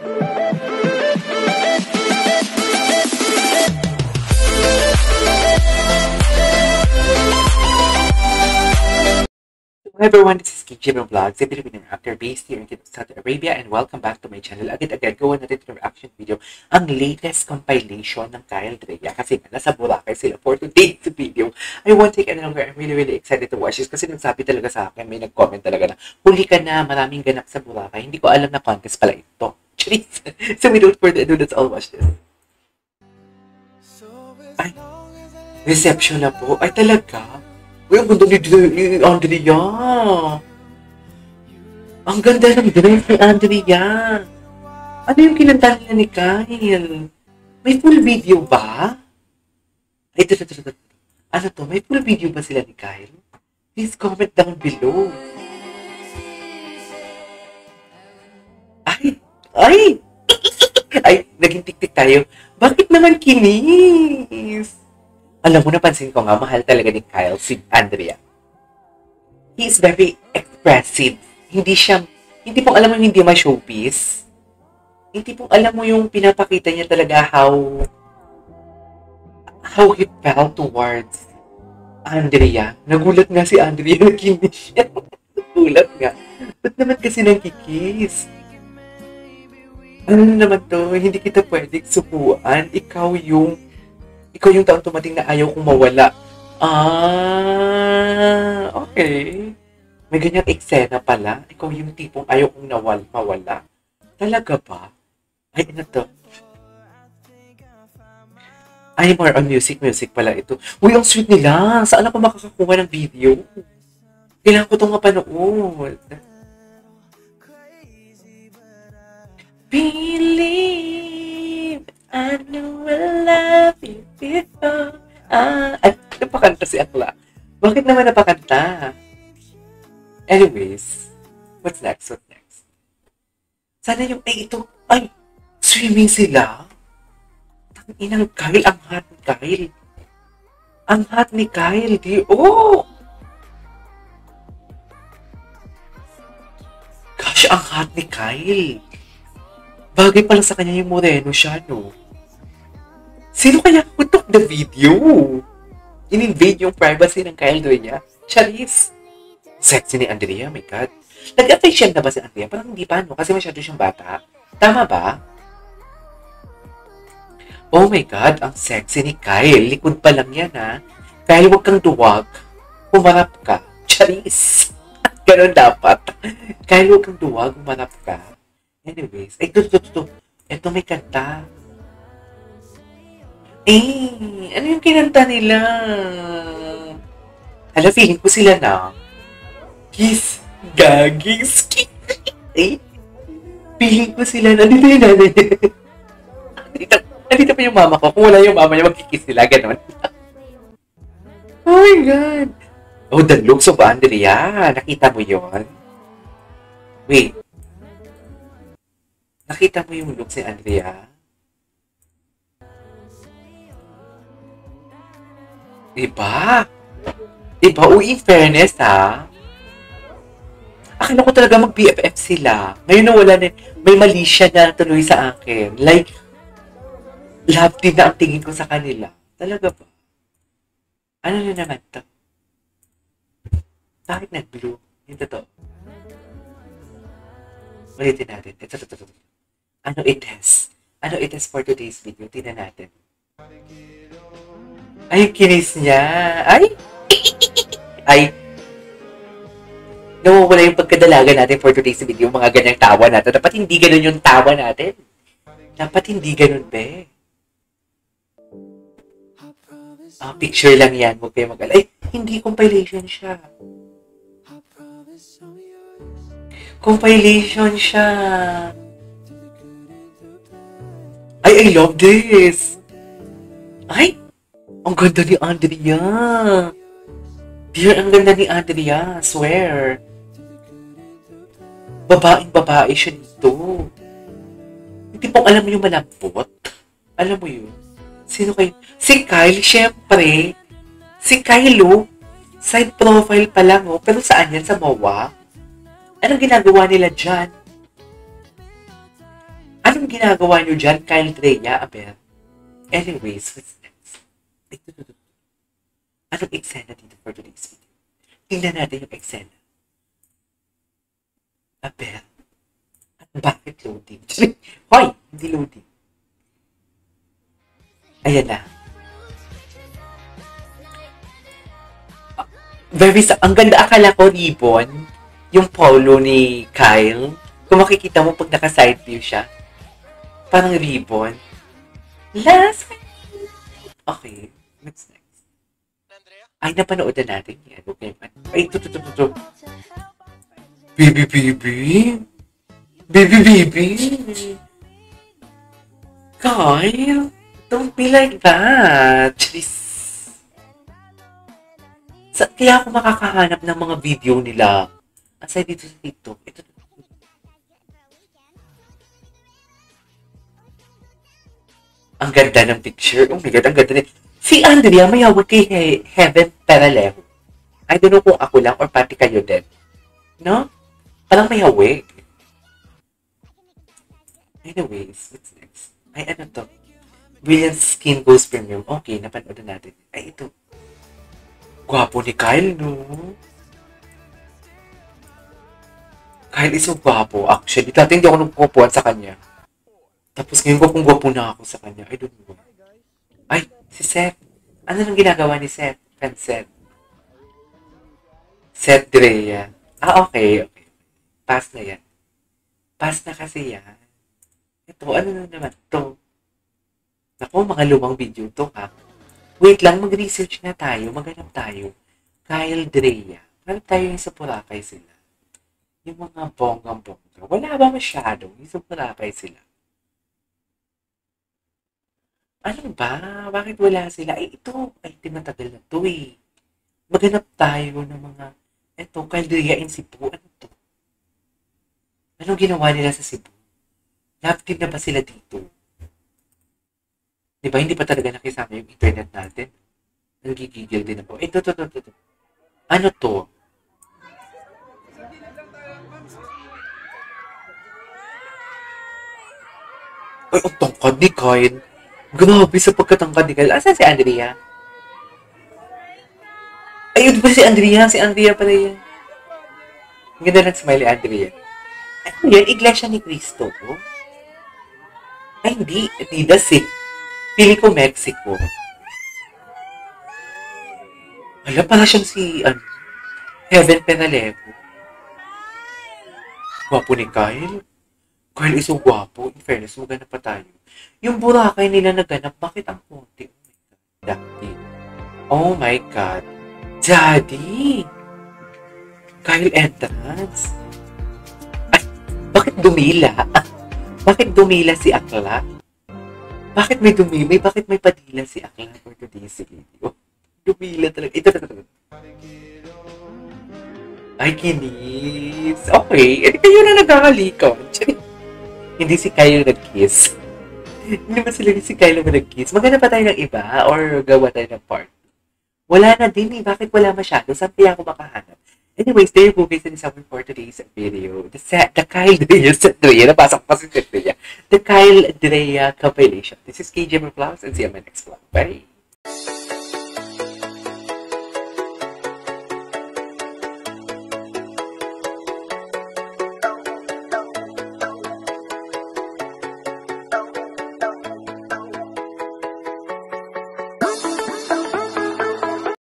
Hi everyone, this is Kijibang Vlogs, a Filipino actor based here in Saudi Arabia, and welcome back to my channel. Agad-agad gawa natin ito ng reaction video, ang latest compilation ng Kyle Drea. Kasi nasa Boracay sila for today's video. I won't take any longer. I'm really excited to watch this kasi nagsabi talaga sa akin, may nag-comment talaga na, huli ka na, maraming ganap sa Boracay. Hindi ko alam na contest pala ito. Charis! So without further ado, let's all watch this. Ay, reception na po. Ay talaga? Uy, ang ganda ni Andrea. Ang ganda ng dress ni Andrea. Ano yung kinanta nila ni Kyle? May full video ba? Ay, ito. Ano to? May full video ba sila ni Kyle? Please comment down below. Ay, naging tik-tik tayo. Bakit naman kinis? Alam mo, napansin ko nga, mahal talaga ni Kyle si Andrea. He is very expressive. Hindi pong alam mo hindi ma-showbiz. Hindi pong alam mo yung pinapakita niya talaga how he felt towards Andrea. Nagulat nga si Andrea, nakinis siya. Nagulat nga. Ba't naman kasi nagkikis? Ano naman to? Hindi kita pwedeng subuan. Ikaw yung taong tumating na ayaw kong mawala. Okay. May ganyang eksena pala. Ikaw yung tipong ayaw kong mawala. Talaga ba? Ay, ano to? Ay, more on music pala ito. Uy, ang sweet nila. Saan ako makakakuha ng video? Kailangan ko itong mapanood. Believe I know I love you before. Ay, napakanta si Akla. Bakit naman napakanta? Anyways, what's next? Sana yung, ito, swimming sila. Inang Kyle, ang hot ni Kyle. Ang hot ni Kyle, Gosh, ang hot ni Kyle. Bagay pala sa kanya yung moreno siya, no? Sino kaya who took the video? In-invade yung privacy ng Kyle Drea? Charis! Sexy ni Andrea, my God. Nag-affection na ba si Andrea? Parang hindi pa, no? Kasi masyado siyang bata. Tama ba? Oh my God, ang sexy ni Kyle. Likod pa lang yan, ha? Kyle, huwag kang duwag. Humarap ka. Charis! Ganon dapat. Kyle, huwag kang duwag. Humarap ka. Anyways, ito. Ito may kanta. Ano yung kinanta nila? Hala, feeling ko sila na. Kiss. Gagis. Feeling ko sila na. Dito yung nanay. Nandito pa yung mama ko. Kung wala yung mama niya, magkikiss sila. Ganon. Oh my God. Oh, the looks of Andrea. Nakita mo yun? Wait. Nakita mo yung looks ni Andrea? Diba? Uy, in fairness, ha? Akala ko talaga mag-BFF sila. Ngayon na wala na, may mali siya na tuloy sa akin. Like, love din na ang tingin ko sa kanila. Talaga ba? Ano na naman to? Bakit nag-blue? Ito to. Ulitin natin. Ito. Ano it is for today's video? Tingnan natin. Ay, kinis niya. Ay. Nawawala yung pagkadalaga natin for today's video. Mga ganyang tawa natin. Dapat hindi ganun yung tawa natin. Dapat hindi ganun, be. Picture lang yan. Huwag kayo mag-alala. Ay, hindi compilation siya. Compilation siya. Ay, I love this. Ay, ang ganda ni Andrea. Dear, ang ganda ni Andrea. Swear. Babaeng-babae siya dito. Hindi pong alam mo yung malambot. Alam mo yun? Sino kayo? Si Kyle, syempre. Si Kyle, side profile pa lang, oh. Pero saan yan? Sa MOA? Anong ginagawa nila dyan? Anong Anong ginagawa nyo dyan, Kyle Drea, Abel? Anyways, what's next? Anong eksena dito for today's video? Tingnan natin yung eksena. Abel, bakit loading? Hoy, hindi loading. Ayan na. Ang ganda, akala ko ribbon, yung polo ni Kyle. Kung makikita mo pag naka-side view siya, parang ribbon. Last one. Okay, what's next? Ay, napanood na natin yan. Okay. Ay, ito. Baby. Kyle, don't be like that. Jeez. Kaya ako makakahanap ng mga video nila. Aside dito sa TikTok. Ito. Ang ganda ng picture. Oh my God, ang ganda. Si Andrea may hawak kay Heaven Paralejo. I don't know kung ako lang or pati kayo din. No? Parang may hawak. Anyways, what's next? Ay, ano to? Brilliant Skin Goes Premium. Okay, napanood na natin. Ay, ito. Gwapo ni Kyle, no? Kyle is so gwapo. Actually, dati hindi ako nagpupuan sa kanya. Tapos ngayon gwapong-gwapo na ako sa kanya. I don't know. Ay, si Seth. Ano nang ginagawa ni Seth? Fan Seth. Seth Drea. Okay. Pass na yan. Pass na kasi yan. Ito, ano na naman to? Naku, mga lumang video to, ha? Wait lang, mag-research na tayo. Maghanap tayo. Kyle Drea. Hanap tayo yung sa Boracay sila. Yung mga bonggang-bongga. Wala ba masyado? Yung sa Boracay sila. Ano ba? Bakit wala sila? Ay, ito. Ay, matagal na to eh. Maghanap tayo ng mga... Ito, Kyle Drea in Cebu. Ano to? Anong ginawa nila sa Cebu? Love team na ba sila dito? Diba, hindi pa talaga nakisama yung internet natin. Nagigigil din ako. Ito. Ano to? Ay, ang tangkad ni Kyle. Grabe sa pagkatangkad ni Kyle. Asan si Andrea? Ayun ba si Andrea? Si Andrea pala yan. Ang ganda ng smiley Andrea. Ano yan? Iglesia ni Cristo. Ay, hindi. Adidas eh. Pili ko Mexico. Wala pala siyang si Heaven Penalevo. Gwapo ni Kyle. Kyle is so gwapo. In fairness, maganda pa tayo. Yung Boracay nila naganap, bakit ang konti? Oh my God. Daddy! Kyle entrance. Ay, bakit dumila? Bakit dumila si Akla? Bakit may dumimay? Bakit may padila si Akla for today's video? Dumila talaga. Ito. Ay, kinis. Okay. Kayo na nagkakalikaw. Hindi si Kyle nag-kiss. Hindi ba sila si Kyle na nag-kiss? Maghanap pa tayo ng iba or gawa tayo ng part? Wala na din eh. Bakit wala masyado? Saan kaya ako makahanap? Anyways, there you go guys, and it's for today's video. The Kyle Drea, napasok pa si Drea. The Kyle Drea compilation. This is KJ Vlogs, and see you on my next vlog. Bye!